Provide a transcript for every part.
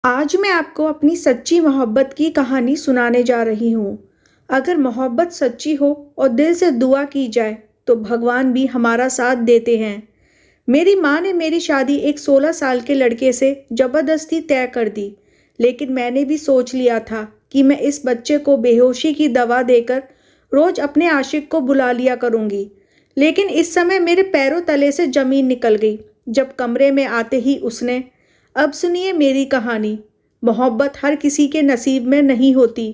आज मैं आपको अपनी सच्ची मोहब्बत की कहानी सुनाने जा रही हूँ। अगर मोहब्बत सच्ची हो और दिल से दुआ की जाए तो भगवान भी हमारा साथ देते हैं। मेरी माँ ने मेरी शादी एक 16 साल के लड़के से ज़बरदस्ती तय कर दी, लेकिन मैंने भी सोच लिया था कि मैं इस बच्चे को बेहोशी की दवा देकर रोज़ अपने आशिक को बुला लिया करूँगी। लेकिन इस समय मेरे पैरों तले से ज़मीन निकल गई जब कमरे में आते ही उसने, अब सुनिए मेरी कहानी। मोहब्बत हर किसी के नसीब में नहीं होती।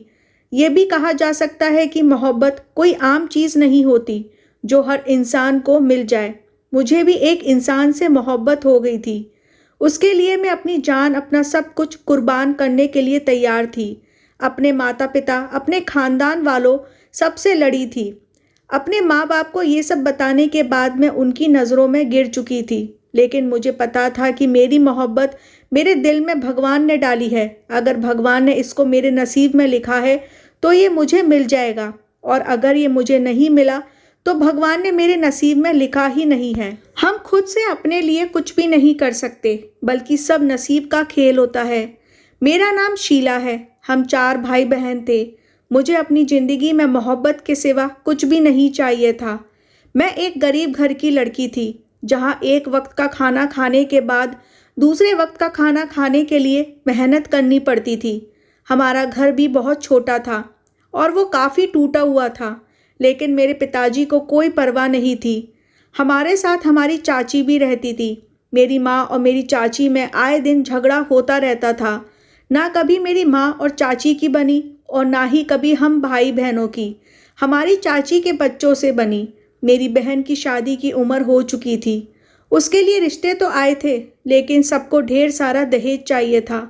ये भी कहा जा सकता है कि मोहब्बत कोई आम चीज़ नहीं होती जो हर इंसान को मिल जाए। मुझे भी एक इंसान से मोहब्बत हो गई थी। उसके लिए मैं अपनी जान, अपना सब कुछ कुर्बान करने के लिए तैयार थी। अपने माता पिता, अपने खानदान वालों सबसे लड़ी थी। अपने माँ बाप को ये सब बताने के बाद मैं उनकी नज़रों में गिर चुकी थी। लेकिन मुझे पता था कि मेरी मोहब्बत मेरे दिल में भगवान ने डाली है। अगर भगवान ने इसको मेरे नसीब में लिखा है तो ये मुझे मिल जाएगा, और अगर ये मुझे नहीं मिला तो भगवान ने मेरे नसीब में लिखा ही नहीं है। हम खुद से अपने लिए कुछ भी नहीं कर सकते, बल्कि सब नसीब का खेल होता है। मेरा नाम शीला है। हम 4 भाई बहन थे। मुझे अपनी ज़िंदगी में मोहब्बत के सिवा कुछ भी नहीं चाहिए था। मैं एक गरीब घर की लड़की थी, जहाँ एक वक्त का खाना खाने के बाद दूसरे वक्त का खाना खाने के लिए मेहनत करनी पड़ती थी। हमारा घर भी बहुत छोटा था और वो काफ़ी टूटा हुआ था, लेकिन मेरे पिताजी को कोई परवाह नहीं थी। हमारे साथ हमारी चाची भी रहती थी। मेरी माँ और मेरी चाची में आए दिन झगड़ा होता रहता था। ना कभी मेरी माँ और चाची की बनी और ना ही कभी हम भाई बहनों की। हमारी चाची के बच्चों से बनी। मेरी बहन की शादी की उम्र हो चुकी थी। उसके लिए रिश्ते तो आए थे, लेकिन सबको ढेर सारा दहेज चाहिए था।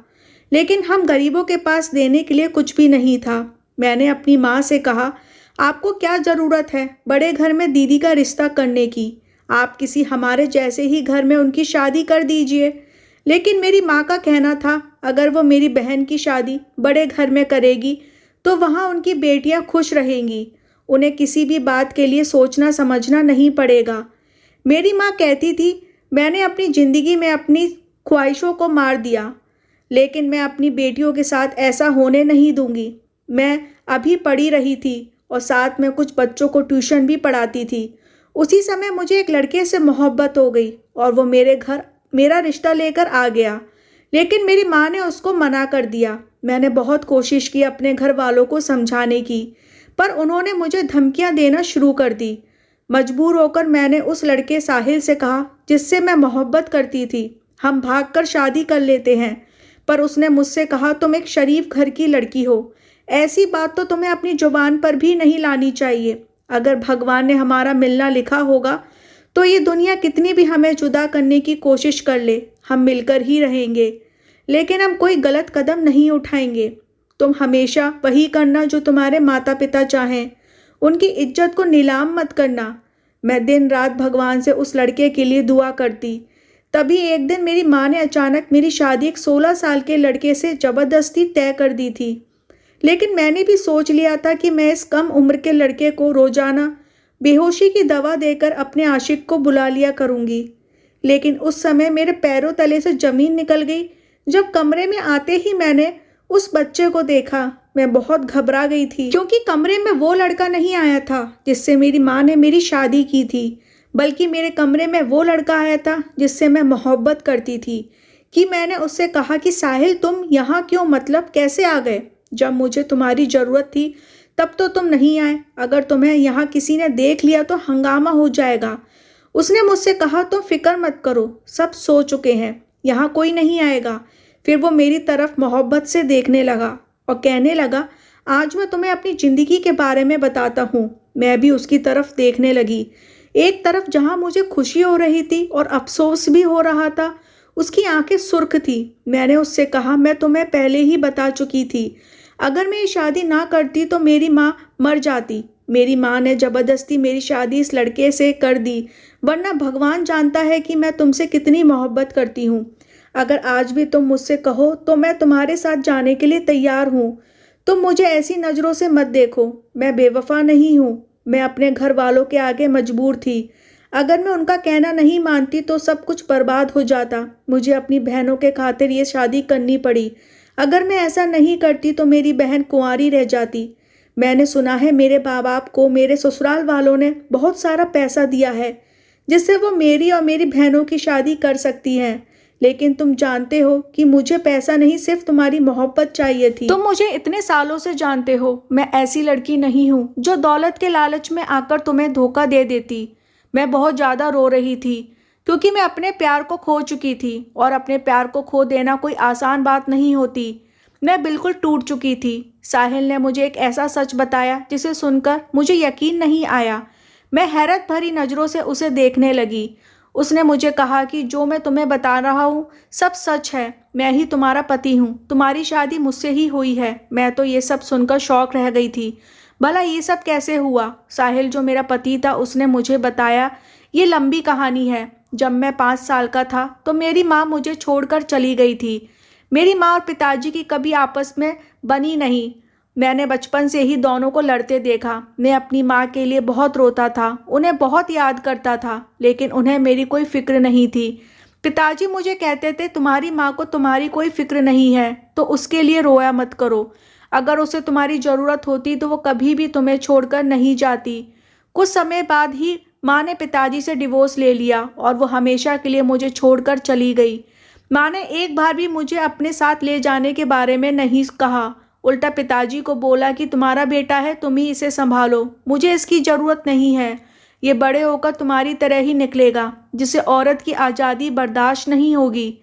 लेकिन हम गरीबों के पास देने के लिए कुछ भी नहीं था। मैंने अपनी माँ से कहा, आपको क्या ज़रूरत है बड़े घर में दीदी का रिश्ता करने की? आप किसी हमारे जैसे ही घर में उनकी शादी कर दीजिए। लेकिन मेरी माँ का कहना था, अगर वो मेरी बहन की शादी बड़े घर में करेगी तो वहाँ उनकी बेटियाँ खुश रहेंगी। उन्हें किसी भी बात के लिए सोचना समझना नहीं पड़ेगा। मेरी माँ कहती थी, मैंने अपनी ज़िंदगी में अपनी ख्वाहिशों को मार दिया, लेकिन मैं अपनी बेटियों के साथ ऐसा होने नहीं दूंगी। मैं अभी पढ़ी रही थी और साथ में कुछ बच्चों को ट्यूशन भी पढ़ाती थी। उसी समय मुझे एक लड़के से मोहब्बत हो गई और वो मेरे घर मेरा रिश्ता लेकर आ गया। लेकिन मेरी माँ ने उसको मना कर दिया। मैंने बहुत कोशिश की अपने घर वालों को समझाने की, पर उन्होंने मुझे धमकियाँ देना शुरू कर दी। मजबूर होकर मैंने उस लड़के साहिल से कहा, जिससे मैं मोहब्बत करती थी, हम भागकर शादी कर लेते हैं। पर उसने मुझसे कहा, तुम एक शरीफ घर की लड़की हो, ऐसी बात तो तुम्हें अपनी जुबान पर भी नहीं लानी चाहिए। अगर भगवान ने हमारा मिलना लिखा होगा तो ये दुनिया कितनी भी हमें जुदा करने की कोशिश कर ले, हम मिलकर ही रहेंगे। लेकिन हम कोई गलत कदम नहीं उठाएंगे। तुम हमेशा वही करना जो तुम्हारे माता पिता चाहें। उनकी इज्जत को नीलाम मत करना। मैं दिन रात भगवान से उस लड़के के लिए दुआ करती। तभी एक दिन मेरी माँ ने अचानक मेरी शादी एक 16 साल के लड़के से ज़बरदस्ती तय कर दी थी। लेकिन मैंने भी सोच लिया था कि मैं इस कम उम्र के लड़के को रोज़ाना बेहोशी की दवा देकर अपने आशिक को बुला लिया करूँगी। लेकिन उस समय मेरे पैरों तले से ज़मीन निकल गई जब कमरे में आते ही मैंने उस बच्चे को देखा। मैं बहुत घबरा गई थी, क्योंकि कमरे में वो लड़का नहीं आया था जिससे मेरी माँ ने मेरी शादी की थी, बल्कि मेरे कमरे में वो लड़का आया था जिससे मैं मोहब्बत करती थी। कि मैंने उससे कहा कि साहिल, तुम यहाँ क्यों, मतलब कैसे आ गए? जब मुझे तुम्हारी ज़रूरत थी तब तो तुम नहीं आए। अगर तुम्हें यहाँ किसी ने देख लिया तो हंगामा हो जाएगा। उसने मुझसे कहा, तुम फिक्र मत करो, सब सो चुके हैं, यहाँ कोई नहीं आएगा। फिर वो मेरी तरफ मोहब्बत से देखने लगा और कहने लगा, आज मैं तुम्हें अपनी ज़िंदगी के बारे में बताता हूँ। मैं भी उसकी तरफ देखने लगी। एक तरफ जहाँ मुझे खुशी हो रही थी और अफसोस भी हो रहा था। उसकी आंखें सुर्ख थी। मैंने उससे कहा, मैं तुम्हें पहले ही बता चुकी थी, अगर मैं ये शादी ना करती तो मेरी माँ मर जाती। मेरी माँ ने ज़बरदस्ती मेरी शादी इस लड़के से कर दी, वरना भगवान जानता है कि मैं तुमसे कितनी मोहब्बत करती हूँ। अगर आज भी तुम मुझसे कहो तो मैं तुम्हारे साथ जाने के लिए तैयार हूँ। तुम मुझे ऐसी नज़रों से मत देखो, मैं बेवफा नहीं हूँ। मैं अपने घर वालों के आगे मजबूर थी। अगर मैं उनका कहना नहीं मानती तो सब कुछ बर्बाद हो जाता। मुझे अपनी बहनों के खातिर ये शादी करनी पड़ी। अगर मैं ऐसा नहीं करती तो मेरी बहन कुंवारी रह जाती। मैंने सुना है मेरे माँ बाप को मेरे ससुराल वालों ने बहुत सारा पैसा दिया है जिससे वो मेरी और मेरी बहनों की शादी कर सकती हैं। लेकिन तुम जानते हो कि मुझे पैसा नहीं, सिर्फ तुम्हारी मोहब्बत चाहिए थी। तुम मुझे इतने सालों से जानते हो, मैं ऐसी लड़की नहीं हूँ जो दौलत के लालच में आकर तुम्हें धोखा दे देती। मैं बहुत ज़्यादा रो रही थी क्योंकि मैं अपने प्यार को खो चुकी थी और अपने प्यार को खो देना कोई आसान बात नहीं होती। मैं बिल्कुल टूट चुकी थी। साहिल ने मुझे एक ऐसा सच बताया जिसे सुनकर मुझे यकीन नहीं आया। मैं हैरत भरी नज़रों से उसे देखने लगी। उसने मुझे कहा कि जो मैं तुम्हें बता रहा हूँ सब सच है। मैं ही तुम्हारा पति हूँ, तुम्हारी शादी मुझसे ही हुई है। मैं तो ये सब सुनकर शौक रह गई थी। भला ये सब कैसे हुआ? साहिल जो मेरा पति था उसने मुझे बताया। ये लंबी कहानी है। जब मैं 5 साल का था तो मेरी माँ मुझे छोड़कर चली गई थी। मेरी माँ और पिताजी की कभी आपस में बनी नहीं। मैंने बचपन से ही दोनों को लड़ते देखा। मैं अपनी माँ के लिए बहुत रोता था, उन्हें बहुत याद करता था, लेकिन उन्हें मेरी कोई फिक्र नहीं थी। पिताजी मुझे कहते थे तुम्हारी माँ को तुम्हारी कोई फिक्र नहीं है तो उसके लिए रोया मत करो। अगर उसे तुम्हारी ज़रूरत होती तो वो कभी भी तुम्हें छोड़कर नहीं जाती। कुछ समय बाद ही माँ ने पिताजी से डिवोर्स ले लिया और वो हमेशा के लिए मुझे छोड़कर चली गई। माँ ने एक बार भी मुझे अपने साथ ले जाने के बारे में नहीं कहा। उल्टा पिताजी को बोला कि तुम्हारा बेटा है, तुम ही इसे संभालो, मुझे इसकी ज़रूरत नहीं है। ये बड़े होकर तुम्हारी तरह ही निकलेगा जिसे औरत की आज़ादी बर्दाश्त नहीं होगी।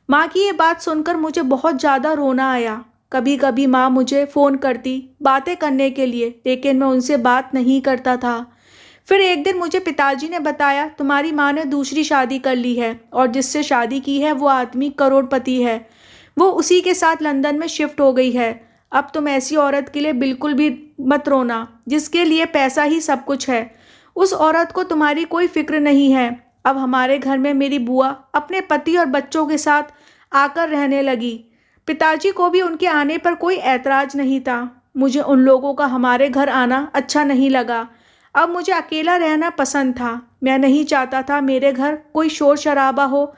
माँ की ये बात सुनकर मुझे बहुत ज़्यादा रोना आया। कभी कभी माँ मुझे फ़ोन करती बातें करने के लिए, लेकिन मैं उनसे बात नहीं करता था। फिर एक दिन मुझे पिताजी ने बताया तुम्हारी माँ ने दूसरी शादी कर ली है और जिससे शादी की है वो आदमी करोड़पति है। वो उसी के साथ लंदन में शिफ्ट हो गई है। अब तुम ऐसी औरत के लिए बिल्कुल भी मत रोना जिसके लिए पैसा ही सब कुछ है। उस औरत को तुम्हारी कोई फिक्र नहीं है। अब हमारे घर में मेरी बुआ अपने पति और बच्चों के साथ आकर रहने लगी। पिताजी को भी उनके आने पर कोई ऐतराज़ नहीं था। मुझे उन लोगों का हमारे घर आना अच्छा नहीं लगा। अब मुझे अकेला रहना पसंद था। मैं नहीं चाहता था मेरे घर कोई शोर शराबा हो।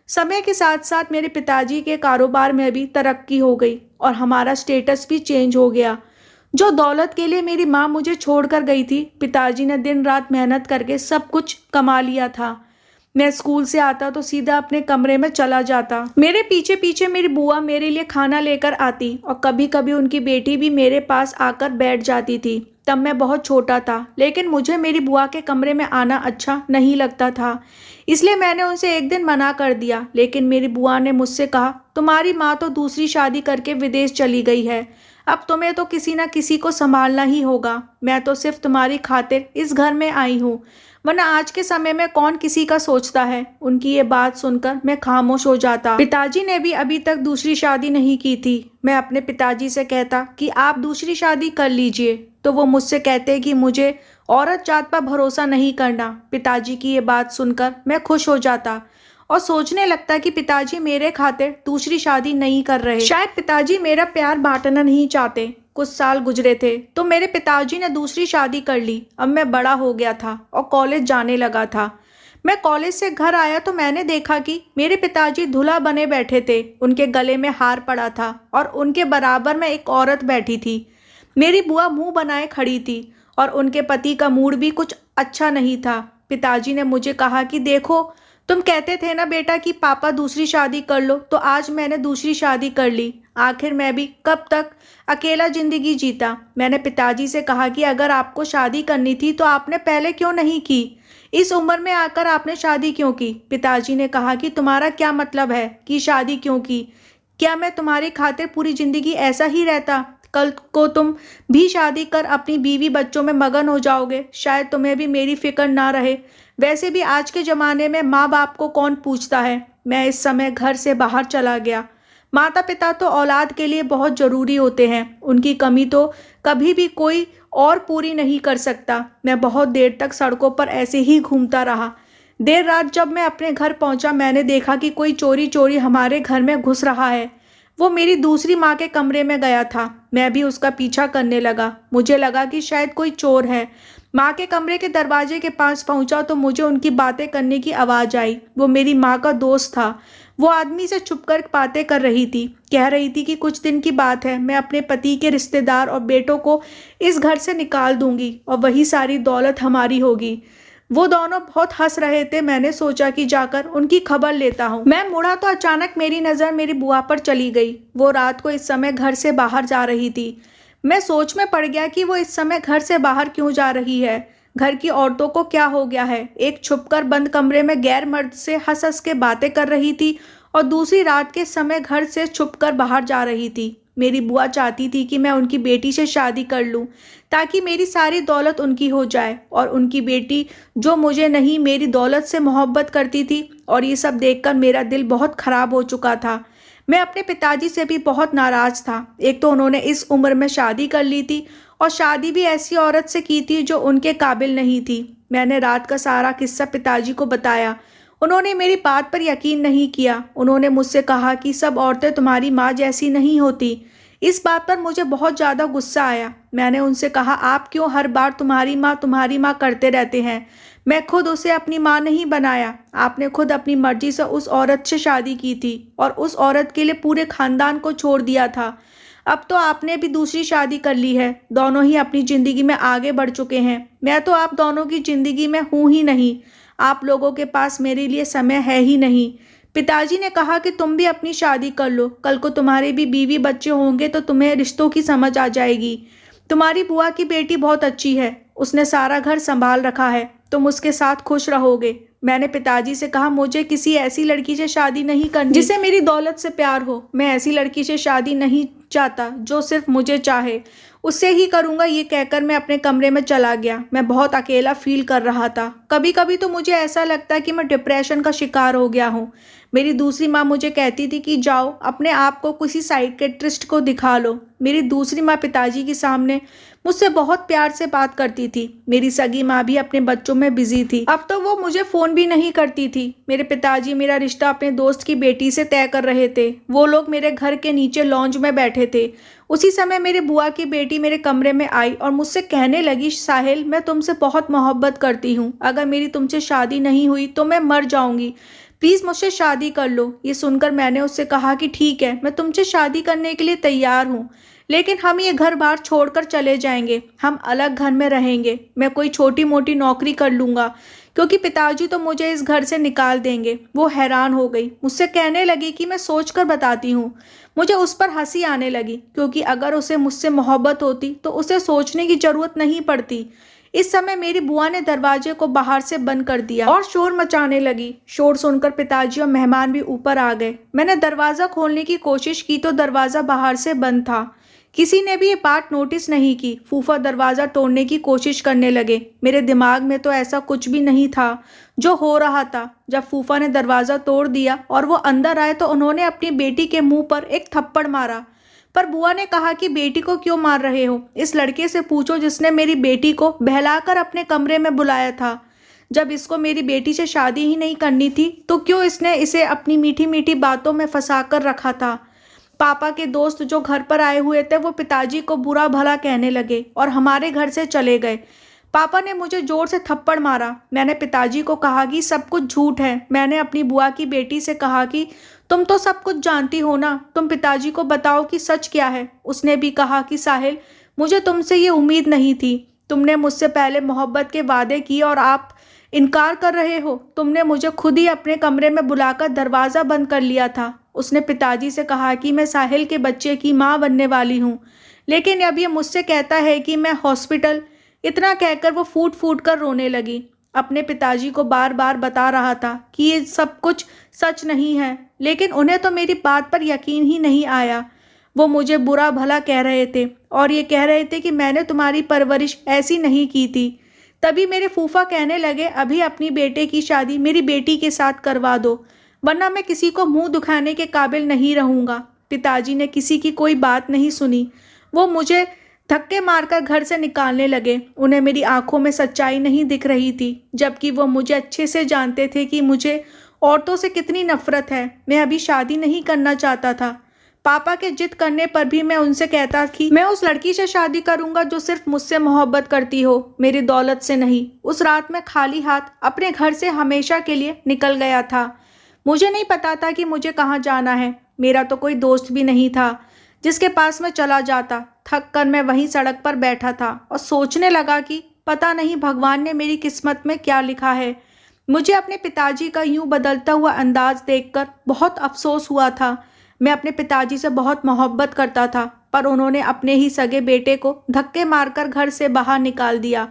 समय के साथ साथ मेरे पिताजी के कारोबार में भी तरक्की हो गई और हमारा स्टेटस भी चेंज हो गया। जो दौलत के लिए मेरी माँ मुझे छोड़कर गई थी, पिताजी ने दिन रात मेहनत करके सब कुछ कमा लिया था। मैं स्कूल से आता तो सीधा अपने कमरे में चला जाता। मेरे पीछे पीछे मेरी बुआ मेरे लिए खाना लेकर आती और कभी कभी उनकी बेटी भी मेरे पास आकर बैठ जाती थी। तब मैं बहुत छोटा था, लेकिन मुझे मेरी बुआ के कमरे में आना अच्छा नहीं लगता था, इसलिए मैंने उनसे एक दिन मना कर दिया। लेकिन मेरी बुआ ने मुझसे कहा तुम्हारी माँ तो दूसरी शादी करके विदेश चली गई है, अब तुम्हें तो किसी न किसी को संभालना ही होगा। मैं तो सिर्फ तुम्हारी खातिर इस घर में आई हूँ, वरना आज के समय में कौन किसी का सोचता है। उनकी ये बात सुनकर मैं खामोश हो जाता। पिताजी ने भी अभी तक दूसरी शादी नहीं की थी। मैं अपने पिताजी से कहता कि आप दूसरी शादी कर लीजिए, तो वो मुझसे कहते कि मुझे औरत जात पर भरोसा नहीं करना। पिताजी की ये बात सुनकर मैं खुश हो जाता और सोचने लगता कि पिताजी मेरे खातिर दूसरी शादी नहीं कर रहे। शायद पिताजी मेरा प्यार बांटना नहीं चाहते। कुछ साल गुजरे थे तो मेरे पिताजी ने दूसरी शादी कर ली। अब मैं बड़ा हो गया था और कॉलेज जाने लगा था। मैं कॉलेज से घर आया तो मैंने देखा कि मेरे पिताजी दूल्हा बने बैठे थे। उनके गले में हार पड़ा था और उनके बराबर में एक औरत बैठी थी। मेरी बुआ मुंह बनाए खड़ी थी और उनके पति का मूड भी कुछ अच्छा नहीं था। पिताजी ने मुझे कहा कि देखो, तुम कहते थे ना बेटा कि पापा दूसरी शादी कर लो, तो आज मैंने दूसरी शादी कर ली। आखिर मैं भी कब तक अकेला जिंदगी जीता। मैंने पिताजी से कहा कि अगर आपको शादी करनी थी तो आपने पहले क्यों नहीं की? इस उम्र में आकर आपने शादी क्यों की? पिताजी ने कहा कि तुम्हारा क्या मतलब है कि शादी क्यों की? क्या मैं तुम्हारी खातिर पूरी जिंदगी ऐसा ही रहता? कल को तुम भी शादी कर अपनी बीवी बच्चों में मगन हो जाओगे, शायद तुम्हें भी मेरी फिक्र ना रहे। वैसे भी आज के ज़माने में माँ बाप को कौन पूछता है। मैं इस समय घर से बाहर चला गया। माता पिता तो औलाद के लिए बहुत ज़रूरी होते हैं, उनकी कमी तो कभी भी कोई और पूरी नहीं कर सकता। मैं बहुत देर तक सड़कों पर ऐसे ही घूमता रहा। देर रात जब मैं अपने घर पहुंचा, मैंने देखा कि कोई चोरी चोरी हमारे घर में घुस रहा है। वो मेरी दूसरी माँ के कमरे में गया था। मैं भी उसका पीछा करने लगा। मुझे लगा कि शायद कोई चोर है। माँ के कमरे के दरवाजे के पास पहुंचा तो मुझे उनकी बातें करने की आवाज़ आई। वो मेरी माँ का दोस्त था। वो आदमी से छुपकर बातें कर रही थी। कह रही थी कि कुछ दिन की बात है, मैं अपने पति के रिश्तेदार और बेटों को इस घर से निकाल दूंगी और वही सारी दौलत हमारी होगी। वो दोनों बहुत हंस रहे थे। मैंने सोचा कि जाकर उनकी खबर लेता हूँ। मैं मुड़ा तो अचानक मेरी नज़र मेरी बुआ पर चली गई। वो रात को इस समय घर से बाहर जा रही थी। मैं सोच में पड़ गया कि वो इस समय घर से बाहर क्यों जा रही है। घर की औरतों को क्या हो गया है। एक छुपकर बंद कमरे में गैर मर्द से हंस हंस के बातें कर रही थी और दूसरी रात के समय घर से छुपकर बाहर जा रही थी। मेरी बुआ चाहती थी कि मैं उनकी बेटी से शादी कर लूं ताकि मेरी सारी दौलत उनकी हो जाए, और उनकी बेटी जो मुझे नहीं मेरी दौलत से मोहब्बत करती थी। और ये सब देखकर मेरा दिल बहुत ख़राब हो चुका था। मैं अपने पिताजी से भी बहुत नाराज़ था। एक तो उन्होंने इस उम्र में शादी कर ली थी और शादी भी ऐसी औरत से की थी जो उनके काबिल नहीं थी। मैंने रात का सारा किस्सा पिताजी को बताया। उन्होंने मेरी बात पर यकीन नहीं किया। उन्होंने मुझसे कहा कि सब औरतें तुम्हारी माँ जैसी नहीं होती। इस बात पर मुझे बहुत ज़्यादा गुस्सा आया। मैंने उनसे कहा, आप क्यों हर बार तुम्हारी माँ करते रहते हैं। मैं खुद उसे अपनी माँ नहीं बनाया। आपने खुद अपनी मर्जी से उस औरत से शादी की थी और उस औरत के लिए पूरे खानदान को छोड़ दिया था। अब तो आपने भी दूसरी शादी कर ली है। दोनों ही अपनी ज़िंदगी में आगे बढ़ चुके हैं। मैं तो आप दोनों की ज़िंदगी में हूँ ही नहीं। आप लोगों के पास मेरे लिए समय है ही नहीं। पिताजी ने कहा कि तुम भी अपनी शादी कर लो। कल को तुम्हारे भी बीवी बच्चे होंगे तो तुम्हें रिश्तों की समझ आ जाएगी। तुम्हारी बुआ की बेटी बहुत अच्छी है। उसने सारा घर संभाल रखा है। तुम उसके साथ खुश रहोगे। मैंने पिताजी से कहा, मुझे किसी ऐसी लड़की से शादी नहीं करनी जिसे मेरी दौलत से प्यार हो। मैं ऐसी लड़की से शादी नहीं चाहता जो सिर्फ मुझे चाहे। उससे ही करूँगा। ये कहकर मैं अपने कमरे में चला गया। मैं बहुत अकेला फील कर रहा था। कभी कभी तो मुझे ऐसा लगता है कि मैं डिप्रेशन का शिकार हो गया हूँ। मेरी दूसरी माँ मुझे कहती थी कि जाओ अपने आप को किसी साइकियाट्रिस्ट को दिखा लो। मेरी दूसरी माँ पिताजी के सामने मुझसे बहुत प्यार से बात करती थी। मेरी सगी माँ भी अपने बच्चों में बिजी थी। अब तो वो मुझे फ़ोन भी नहीं करती थी। मेरे पिताजी मेरा रिश्ता अपने दोस्त की बेटी से तय कर रहे थे। वो लोग मेरे घर के नीचे लॉन्ज में बैठे थे। उसी समय मेरी बुआ की बेटी मेरे कमरे में आई और मुझसे कहने लगी, साहिल, मैं तुमसे बहुत मोहब्बत करती हूँ। अगर मेरी तुमसे शादी नहीं हुई तो मैं मर जाऊँगी। प्लीज़ मुझसे शादी कर लो। ये सुनकर मैंने उससे कहा कि ठीक है, मैं तुमसे शादी करने के लिए तैयार हूँ, लेकिन हम ये घर बार छोड़कर चले जाएंगे। हम अलग घर में रहेंगे। मैं कोई छोटी मोटी नौकरी कर लूँगा क्योंकि पिताजी तो मुझे इस घर से निकाल देंगे। वो हैरान हो गई। मुझसे कहने लगी कि मैं सोच कर बताती हूँ। मुझे उस पर हंसी आने लगी क्योंकि अगर उसे मुझसे मोहब्बत होती तो उसे सोचने की ज़रूरत नहीं पड़ती। इस समय मेरी बुआ ने दरवाजे को बाहर से बंद कर दिया और शोर मचाने लगी। शोर सुनकर पिताजी और मेहमान भी ऊपर आ गए। मैंने दरवाज़ा खोलने की कोशिश की तो दरवाज़ा बाहर से बंद था। किसी ने भी ये बात नोटिस नहीं की। फूफा दरवाज़ा तोड़ने की कोशिश करने लगे। मेरे दिमाग में तो ऐसा कुछ भी नहीं था जो हो रहा था। जब फूफा ने दरवाज़ा तोड़ दिया और वो अंदर आए तो उन्होंने अपनी बेटी के मुंह पर एक थप्पड़ मारा। पर बुआ ने कहा कि बेटी को क्यों मार रहे हो? इस लड़के से पूछो जिसने मेरी बेटी को बहलाकर अपने कमरे में बुलाया था। जब इसको मेरी बेटी से शादी ही नहीं करनी थी तो क्यों इसने इसे अपनी मीठी मीठी बातों में फंसा कर रखा था। पापा के दोस्त जो घर पर आए हुए थे वो पिताजी को बुरा भला कहने लगे और हमारे घर से चले गए। पापा ने मुझे जोर से थप्पड़ मारा। मैंने पिताजी को कहा कि सब कुछ झूठ है। मैंने अपनी बुआ की बेटी से कहा कि तुम तो सब कुछ जानती हो ना, तुम पिताजी को बताओ कि सच क्या है। उसने भी कहा कि साहिल, मुझे तुमसे ये उम्मीद नहीं थी। तुमने मुझसे पहले मोहब्बत के वादे किए और आप इनकार कर रहे हो। तुमने मुझे खुद ही अपने कमरे में बुलाकर दरवाज़ा बंद कर लिया था। उसने पिताजी से कहा कि मैं साहिल के बच्चे की माँ बनने वाली हूँ, लेकिन अब ये मुझसे कहता है कि मैं हॉस्पिटल। इतना कहकर वो फूट फूट कर रोने लगी। अपने पिताजी को बार बार बता रहा था कि ये सब कुछ सच नहीं है, लेकिन उन्हें तो मेरी बात पर यकीन ही नहीं आया। वो मुझे बुरा भला कह रहे थे और ये कह रहे थे कि मैंने तुम्हारी परवरिश ऐसी नहीं की थी। तभी मेरे फूफा कहने लगे, अभी अपनी बेटे की शादी मेरी बेटी के साथ करवा दो, वरना मैं किसी को मुंह दिखाने के काबिल नहीं रहूँगा। पिताजी ने किसी की कोई बात नहीं सुनी। वो मुझे धक्के मारकर घर से निकालने लगे। उन्हें मेरी आंखों में सच्चाई नहीं दिख रही थी, जबकि वो मुझे अच्छे से जानते थे कि मुझे औरतों से कितनी नफरत है। मैं अभी शादी नहीं करना चाहता था, पापा के जिद करने पर भी मैं उनसे कहता कि मैं उस लड़की से शादी करूंगा जो सिर्फ मुझसे मोहब्बत करती हो, मेरी दौलत से नहीं। उस रात मैं खाली हाथ अपने घर से हमेशा के लिए निकल गया था। मुझे नहीं पता था कि मुझे कहाँ जाना है। मेरा तो कोई दोस्त भी नहीं था जिसके पास मैं चला जाता। थक कर मैं वहीं सड़क पर बैठा था और सोचने लगा कि पता नहीं भगवान ने मेरी किस्मत में क्या लिखा है। मुझे अपने पिताजी का यूं बदलता हुआ अंदाज देखकर बहुत अफसोस हुआ था। मैं अपने पिताजी से बहुत मोहब्बत करता था, पर उन्होंने अपने ही सगे बेटे को धक्के मारकर घर से बाहर निकाल दिया।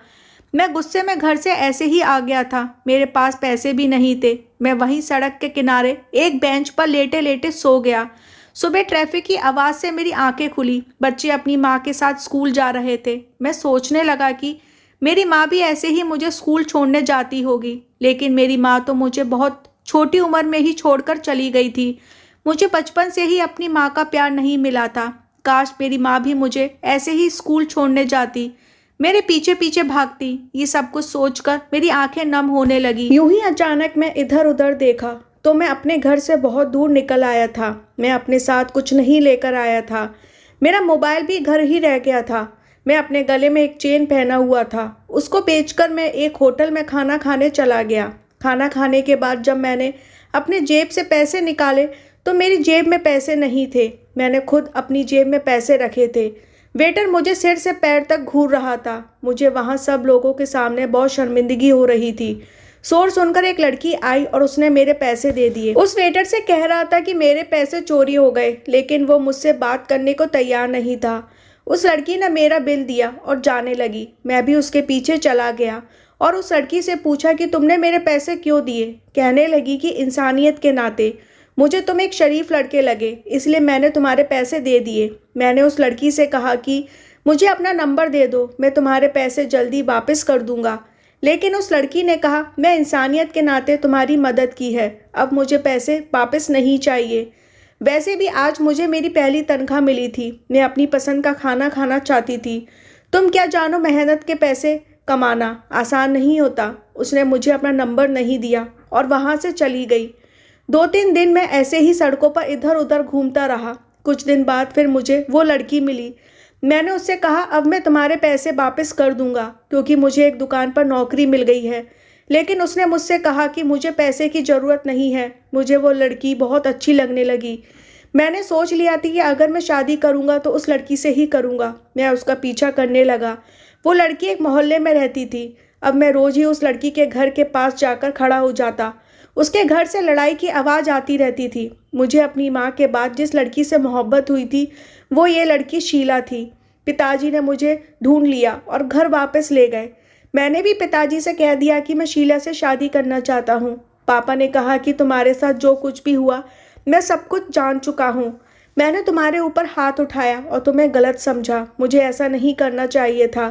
मैं गुस्से में घर से ऐसे ही आ गया था। मेरे पास पैसे भी नहीं थे। मैं वहीं सड़क के किनारे एक बेंच पर लेटे लेटे सो गया। सुबह ट्रैफिक की आवाज़ से मेरी आंखें खुली। बच्चे अपनी माँ के साथ स्कूल जा रहे थे। मैं सोचने लगा कि मेरी माँ भी ऐसे ही मुझे स्कूल छोड़ने जाती होगी, लेकिन मेरी माँ तो मुझे बहुत छोटी उम्र में ही छोड़कर चली गई थी। मुझे बचपन से ही अपनी माँ का प्यार नहीं मिला था। काश मेरी माँ भी मुझे ऐसे ही स्कूल छोड़ने जाती, मेरे पीछे पीछे भागती। ये सब कुछ सोचकर मेरी आंखें नम होने लगी। यूं ही अचानक मैं इधर उधर देखा तो मैं अपने घर से बहुत दूर निकल आया था। मैं अपने साथ कुछ नहीं लेकर आया था। मेरा मोबाइल भी घर ही रह गया था। मैं अपने गले में एक चेन पहना हुआ था। उसको बेचकर मैं एक होटल में खाना खाने चला गया। खाना खाने के बाद जब मैंने अपने जेब से पैसे निकाले तो मेरी जेब में पैसे नहीं थे। मैंने खुद अपनी जेब में पैसे रखे थे। वेटर मुझे सिर से पैर तक घूर रहा था। मुझे वहाँ सब लोगों के सामने बहुत शर्मिंदगी हो रही थी। शोर सुनकर एक लड़की आई और उसने मेरे पैसे दे दिए। उस वेटर से कह रहा था कि मेरे पैसे चोरी हो गए, लेकिन वो मुझसे बात करने को तैयार नहीं था। उस लड़की ने मेरा बिल दिया और जाने लगी। मैं भी उसके पीछे चला गया और उस लड़की से पूछा कि तुमने मेरे पैसे क्यों दिए। कहने लगी कि इंसानियत के नाते मुझे तुम एक शरीफ लड़के लगे, इसलिए मैंने तुम्हारे पैसे दे दिए। मैंने उस लड़की से कहा कि मुझे अपना नंबर दे दो, मैं तुम्हारे पैसे जल्दी वापस कर दूंगा। लेकिन उस लड़की ने कहा मैं इंसानियत के नाते तुम्हारी मदद की है, अब मुझे पैसे वापस नहीं चाहिए। वैसे भी आज मुझे मेरी पहली तनख्वाह मिली थी। मैं अपनी पसंद का खाना खाना चाहती थी। तुम क्या जानो मेहनत के पैसे कमाना आसान नहीं होता। उसने मुझे अपना नंबर नहीं दिया और वहाँ से चली गई। 2-3 दिन मैं ऐसे ही सड़कों पर इधर उधर घूमता रहा। कुछ दिन बाद फिर मुझे वो लड़की मिली। मैंने उससे कहा अब मैं तुम्हारे पैसे वापस कर दूंगा क्योंकि मुझे एक दुकान पर नौकरी मिल गई है। लेकिन उसने मुझसे कहा कि मुझे पैसे की ज़रूरत नहीं है। मुझे वो लड़की बहुत अच्छी लगने लगी। मैंने सोच लिया था कि अगर मैं शादी करूंगा तो उस लड़की से ही करूंगा। मैं उसका पीछा करने लगा। वो लड़की एक मोहल्ले में रहती थी। अब मैं रोज़ ही उस लड़की के घर के पास जाकर खड़ा हो जाता। उसके घर से लड़ाई की आवाज़ आती रहती थी। मुझे अपनी माँ के बाद जिस लड़की से मोहब्बत हुई थी वो ये लड़की शीला थी। पिताजी ने मुझे ढूंढ लिया और घर वापस ले गए। मैंने भी पिताजी से कह दिया कि मैं शीला से शादी करना चाहता हूँ। पापा ने कहा कि तुम्हारे साथ जो कुछ भी हुआ मैं सब कुछ जान चुका हूँ। मैंने तुम्हारे ऊपर हाथ उठाया और तुम्हें गलत समझा। मुझे ऐसा नहीं करना चाहिए था।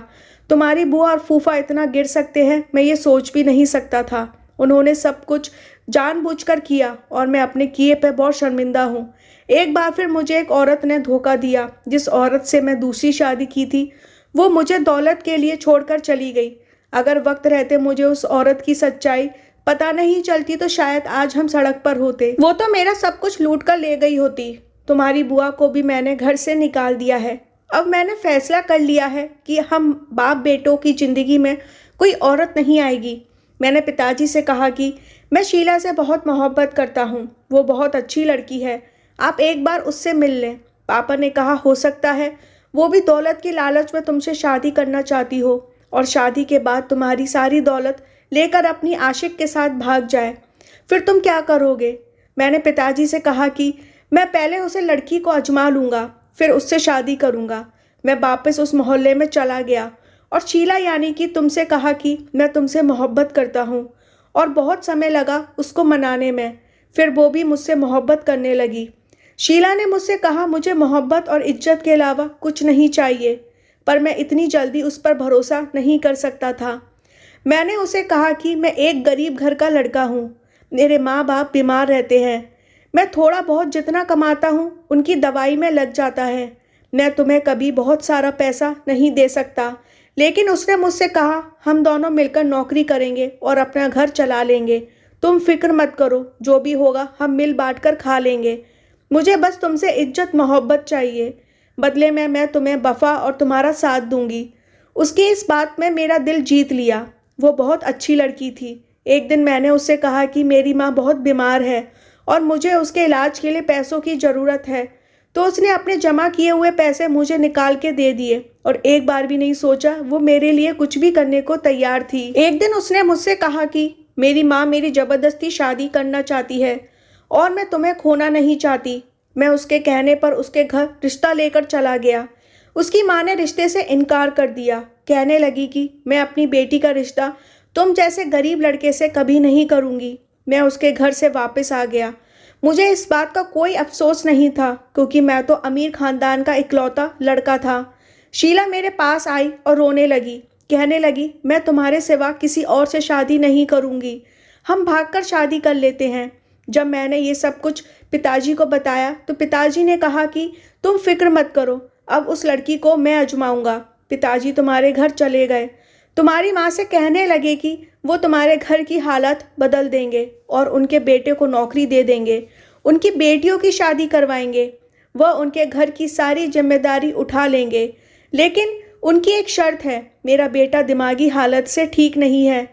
तुम्हारी बुआ और फूफा इतना गिर सकते हैं मैं ये सोच भी नहीं सकता था। उन्होंने सब कुछ जानबूझकर किया और मैं अपने किए पे बहुत शर्मिंदा हूँ। एक बार फिर मुझे एक औरत ने धोखा दिया। जिस औरत से मैं दूसरी शादी की थी वो मुझे दौलत के लिए छोड़कर चली गई। अगर वक्त रहते मुझे उस औरत की सच्चाई पता नहीं चलती तो शायद आज हम सड़क पर होते। वो तो मेरा सब कुछ लूट कर ले गई होती। तुम्हारी बुआ को भी मैंने घर से निकाल दिया है। अब मैंने फैसला कर लिया है कि हम बाप बेटों की ज़िंदगी में कोई औरत नहीं आएगी। मैंने पिताजी से कहा कि मैं शीला से बहुत मोहब्बत करता हूँ। वो बहुत अच्छी लड़की है, आप एक बार उससे मिल लें। पापा ने कहा हो सकता है वो भी दौलत की लालच में तुमसे शादी करना चाहती हो और शादी के बाद तुम्हारी सारी दौलत लेकर अपनी आशिक के साथ भाग जाए, फिर तुम क्या करोगे। मैंने पिताजी से कहा कि मैं पहले उसे लड़की को आजमा लूँगा, फिर उससे शादी करूँगा। मैं वापस उस मोहल्ले में चला गया और शीला यानी कि तुमसे कहा कि मैं तुमसे मोहब्बत करता हूँ और बहुत समय लगा उसको मनाने में। फिर वो भी मुझसे मोहब्बत करने लगी। शीला ने मुझसे कहा मुझे मोहब्बत और इज्जत के अलावा कुछ नहीं चाहिए, पर मैं इतनी जल्दी उस पर भरोसा नहीं कर सकता था। मैंने उसे कहा कि मैं एक गरीब घर का लड़का हूँ, मेरे माँ बाप बीमार रहते हैं, मैं थोड़ा बहुत जितना कमाता हूँ उनकी दवाई में लग जाता है। मैं तुम्हें कभी बहुत सारा पैसा नहीं दे सकता। लेकिन उसने मुझसे कहा हम दोनों मिलकर नौकरी करेंगे और अपना घर चला लेंगे। तुम फिक्र मत करो, जो भी होगा हम मिल बांट कर खा लेंगे। मुझे बस तुमसे इज्जत मोहब्बत चाहिए। बदले में मैं तुम्हें वफा और तुम्हारा साथ दूंगी। उसकी इस बात में मेरा दिल जीत लिया। वो बहुत अच्छी लड़की थी। एक दिन मैंने उससे कहा कि मेरी माँ बहुत बीमार है और मुझे उसके इलाज के लिए पैसों की ज़रूरत है। तो उसने अपने जमा किए हुए पैसे मुझे निकाल के दे दिए और एक बार भी नहीं सोचा, वो मेरे लिए कुछ भी करने को तैयार थी। एक दिन उसने मुझसे कहा कि मेरी माँ मेरी ज़बरदस्ती शादी करना चाहती है और मैं तुम्हें खोना नहीं चाहती। मैं उसके कहने पर उसके घर रिश्ता लेकर चला गया। उसकी माँ ने रिश्ते से इनकार कर दिया। कहने लगी कि मैं अपनी बेटी का रिश्ता तुम जैसे गरीब लड़के से कभी नहीं करूँगी। मैं उसके घर से वापस आ गया। मुझे इस बात का कोई अफसोस नहीं था क्योंकि मैं तो अमीर खानदान का इकलौता लड़का था। शीला मेरे पास आई और रोने लगी। कहने लगी, मैं तुम्हारे सिवा किसी और से शादी नहीं करूँगी। हम भागकर शादी कर लेते हैं। जब मैंने ये सब कुछ पिताजी को बताया तो पिताजी ने कहा कि तुम फिक्र मत करो, अब उस लड़की को मैं आजमाऊंगा। पिताजी तुम्हारे घर चले गए। तुम्हारी माँ से कहने लगे कि वो तुम्हारे घर की हालत बदल देंगे और उनके बेटे को नौकरी दे देंगे, उनकी बेटियों की शादी करवाएंगे, वह उनके घर की सारी जिम्मेदारी उठा लेंगे। लेकिन उनकी एक शर्त है, मेरा बेटा दिमागी हालत से ठीक नहीं है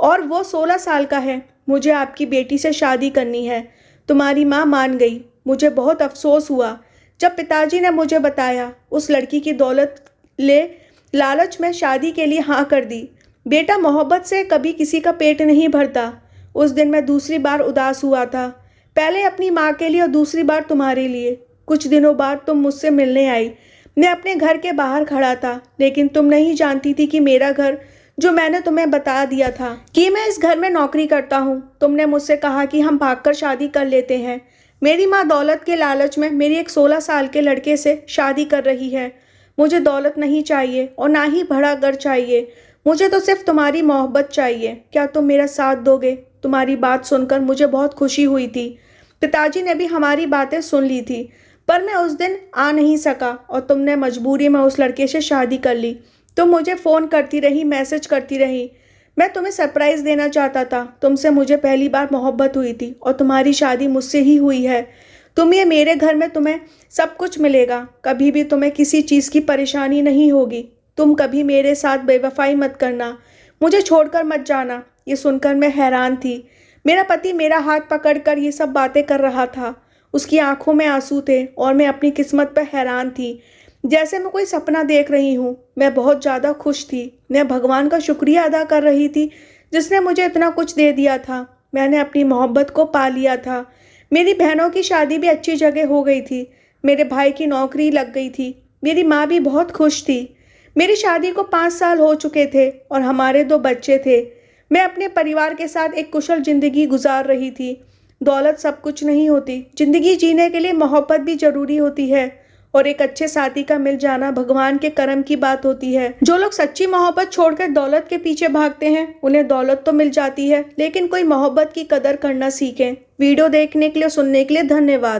और वो 16 साल का है। मुझे आपकी बेटी से शादी करनी है। तुम्हारी माँ मान गई। मुझे बहुत अफसोस हुआ जब पिताजी ने मुझे बताया। उस लड़की की दौलत ले लालच में शादी के लिए हाँ कर दी। बेटा, मोहब्बत से कभी किसी का पेट नहीं भरता। उस दिन मैं दूसरी बार उदास हुआ था, पहले अपनी माँ के लिए और दूसरी बार तुम्हारे लिए। कुछ दिनों बाद तुम मुझसे मिलने आई। मैं अपने घर के बाहर खड़ा था, लेकिन तुम नहीं जानती थी कि मेरा घर, जो मैंने तुम्हें बता दिया था कि मैं इस घर में नौकरी करता हूँ। तुमने मुझसे कहा कि हम भागकर शादी कर लेते हैं। मेरी माँ दौलत के लालच में मेरी एक 16 साल के लड़के से शादी कर रही है। मुझे दौलत नहीं चाहिए और ना ही बड़ा घर चाहिए। मुझे तो सिर्फ तुम्हारी मोहब्बत चाहिए। क्या तुम मेरा साथ दोगे? तुम्हारी बात सुनकर मुझे बहुत खुशी हुई थी। पिताजी ने भी हमारी बातें सुन ली थी, पर मैं उस दिन आ नहीं सका और तुमने मजबूरी में उस लड़के से शादी कर ली। तुम मुझे फ़ोन करती रही, मैसेज करती रही। मैं तुम्हें सरप्राइज़ देना चाहता था। तुमसे मुझे पहली बार मोहब्बत हुई थी और तुम्हारी शादी मुझसे ही हुई है। ये मेरे घर में तुम्हें सब कुछ मिलेगा। कभी भी तुम्हें किसी चीज़ की परेशानी नहीं होगी। तुम कभी मेरे साथ बेवफाई मत करना। मुझे छोड़कर मत जाना। ये सुनकर मैं हैरान थी। मेरा पति मेरा हाथ पकड़कर ये सब बातें कर रहा था। उसकी आंखों में आंसू थे और मैं अपनी किस्मत पर हैरान थी, जैसे मैं कोई सपना देख रही हूँ। मैं बहुत ज़्यादा खुश थी। मैं भगवान का शुक्रिया अदा कर रही थी जिसने मुझे इतना कुछ दे दिया था। मैंने अपनी मोहब्बत को पा लिया था। मेरी बहनों की शादी भी अच्छी जगह हो गई थी। मेरे भाई की नौकरी लग गई थी। मेरी माँ भी बहुत खुश थी। मेरी शादी को 5 साल हो चुके थे और हमारे 2 बच्चे थे। मैं अपने परिवार के साथ एक कुशल ज़िंदगी गुजार रही थी। दौलत सब कुछ नहीं होती। ज़िंदगी जीने के लिए मोहब्बत भी ज़रूरी होती है और एक अच्छे साथी का मिल जाना भगवान के करम की बात होती है। जो लोग सच्ची मोहब्बत छोड़कर दौलत के पीछे भागते हैं, उन्हें दौलत तो मिल जाती है, लेकिन कोई मोहब्बत की कदर करना सीखें। वीडियो देखने के लिए, सुनने के लिए धन्यवाद।